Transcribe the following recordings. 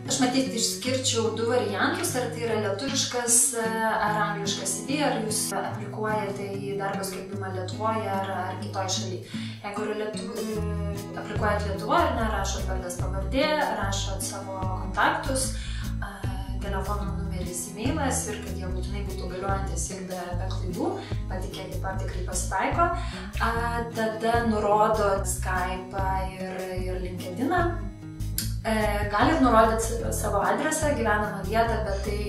Aš matyt išskirčiau du variantus, ar tai yra lietuviškas ar angliškas CV, ar jūs aplikuojate į darbo skelbimą Lietuvoje ar kitoj šalyje. Jeigu aplikuojate Lietuvoje, ar ne, rašot vardas pavardė, rašot savo kontaktus, telefono numeris, e-mailas ir kad jie būtinai būtų galiuojantis ir be klaidų, patikėkit, tikrai pasitaiko. Tada nurodot Skype'ą ir LinkedIn'ą. Galit nurodyti savo adresą, gyvenamą vietą, bet tai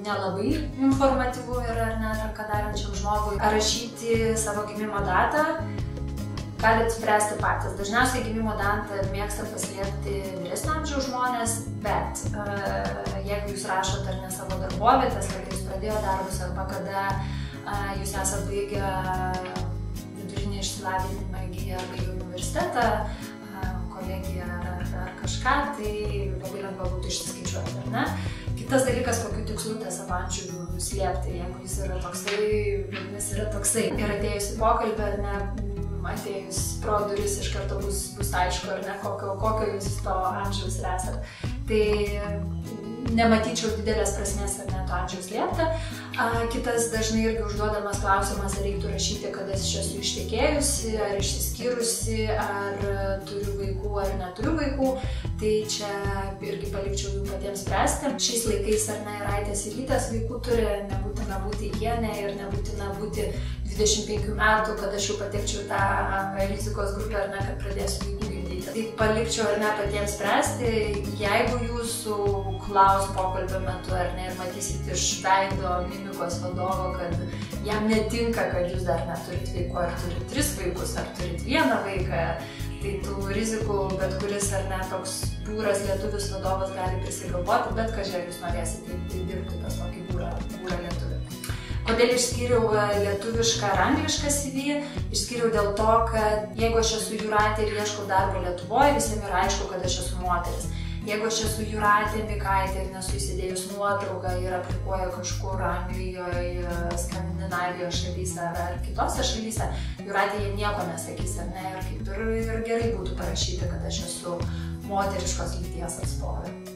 nelabai informatyvu yra ar ne atranką darančiam žmogui. Ar rašyti savo gimimo datą, galit spręsti patys. Dažniausiai gimimo datą mėgsta paslėpti vyresnio amžiaus žmonės, bet jeigu jūs rašot ar ne savo darbovietės, kada jūs pradėjo darbus arba kada jūs esate baigę vidurinį išsilavinimą, įgiję arba į universitetą, kolegiją ar kažką, tai labai lengva būtų išsiskaičiuoti, ar ne? Kitas dalykas, kokiu tikslu tą savo amžių slėpti, jeigu jis yra toksai, vadinasi yra toksai. Ir atėjus į pokalbį, ar ne, atėjus pro duris iš karto bus aišku, ar ne, kokio jūs to amžiaus esat. Tai nematyčiau didelės prasmės ar ne to amžiaus slėpti. Kitas dažnai irgi užduodamas klausimas, ar reiktų rašyti, kad aš esu ištekėjusi, ar išsiskyrusi, ar turiu vaikų, ar neturiu vaikų. Tai čia irgi palikčiau jų patiems spręsti. Šiais laikais ar ne ir aitės ir rytės vaikų turi, nebūtina būti ienė ir nebūtina būti 25 metų, kad aš jau patekčiau tą rizikos grupę, ar ne, kad pradėsiu vaikų gimdyti. Tai palikčiau ar ne patiems spręsti. Jeigu jūsų klaus pokalbio metu ar ne ir matysit iš veido mimikos vadovo, kad jam netinka, kad jūs dar neturit vaikų, ar turit 3 vaikus, ar turit 1 vaiką, tai tų rizikų bet kuris ar ne toks būras lietuvis vadovas gali prisigalvoti, bet kažkiek jūs norėsite dirbti pas tokį būrą lietuvių. Kodėl išskyriau lietuvišką ar anglišką CV? Išskyriau dėl to, kad jeigu aš esu Jūratė ir ieškau darbo Lietuvoje, visiems yra aišku, kad aš esu moteris. Jeigu aš esu Jūratė Mikaitė ir nesu įsidėjus nuotrauką ir aplikuoju kažkur Anglijoje, Skandinavijos šalyse ar kitose šalyse, Jūratė jie nieko nesakys, ar ne? Ir gerai būtų parašyti, kad aš esu moteriškos lyties atstovė.